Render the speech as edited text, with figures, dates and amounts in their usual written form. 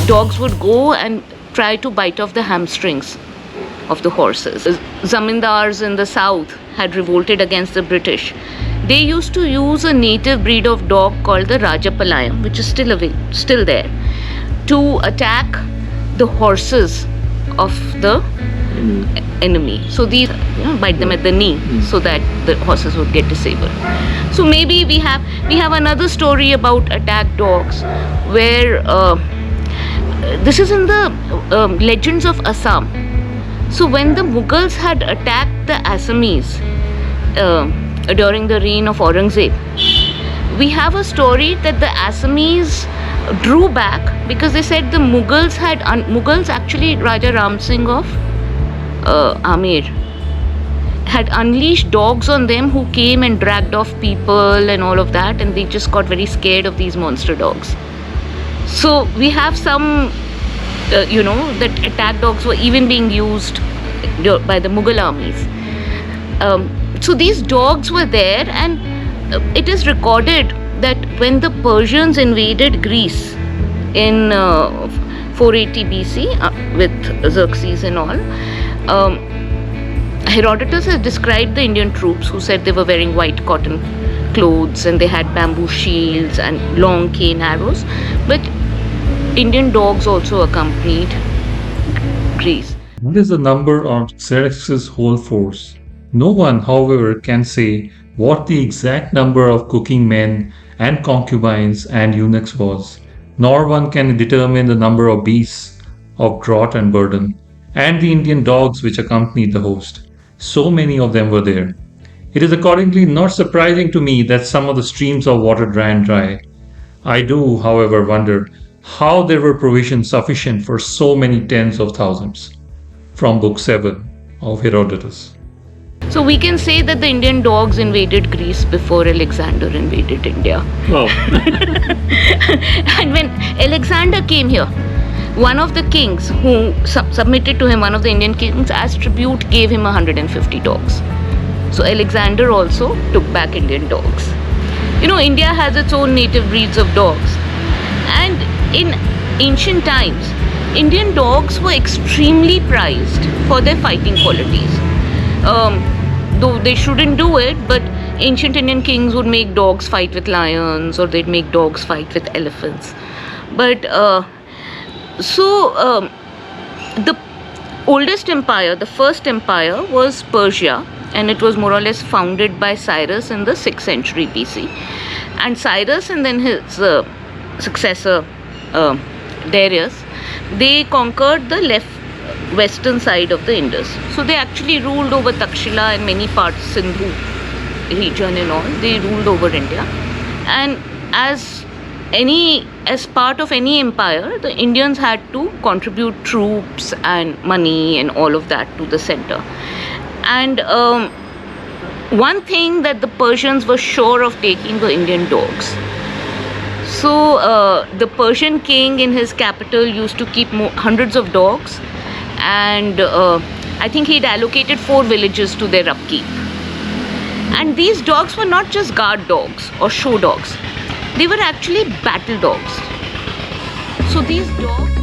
dogs would go and try to bite off the hamstrings of the horses. Zamindars in the south had revolted against the British. They used to use a native breed of dog called the Rajapalayam, which is still there, to attack the horses of the enemy. So these bite them at the knee so that the horses would get disabled. So maybe we have another story about attack dogs, where this is in the legends of Assam. So when the Mughals had attacked the Assamese during the reign of Aurangzeb, we have a story that the Assamese drew back because they said the Mughals actually, Raja Ram Singh of Amer had unleashed dogs on them who came and dragged off people and all of that, and they just got very scared of these monster dogs. So we have some that attack dogs were even being used by the Mughal armies. So these dogs were there, and it is recorded that when the Persians invaded Greece in 480 BC with Xerxes and all, Herodotus has described the Indian troops, who said they were wearing white cotton clothes and they had bamboo shields and long cane arrows, but Indian dogs also accompanied Greece. What is the number of Xerxes' whole force? No one, however, can say what the exact number of cooking men and concubines and eunuchs was, nor one can determine the number of beasts of draught and burden, and the Indian dogs which accompanied the host. So many of them were there. It is accordingly not surprising to me that some of the streams of water ran dry. I do, however, wonder how there were provisions sufficient for so many tens of thousands. From Book 7 of Herodotus. So we can say that the Indian dogs invaded Greece before Alexander invaded India. Oh. And when Alexander came here, one of the kings who submitted to him, one of the Indian kings, as tribute, gave him 150 dogs. So Alexander also took back Indian dogs. India has its own native breeds of dogs. And in ancient times, Indian dogs were extremely prized for their fighting qualities. Though they shouldn't do it, but ancient Indian kings would make dogs fight with lions, or they'd make dogs fight with elephants. But the oldest empire, the first empire, was Persia, and it was more or less founded by Cyrus in the 6th century BC. And Cyrus and then his successor Darius, they conquered the western side of the Indus. So they actually ruled over Takshila and many parts, Sindhu region and all. They ruled over India. And as part of any empire, the Indians had to contribute troops and money and all of that to the center. And one thing that the Persians were sure of taking were Indian dogs. So the Persian king in his capital used to keep hundreds of dogs, and I think he'd allocated 4 villages to their upkeep. And these dogs were not just guard dogs or show dogs. They were actually battle dogs. So these dogs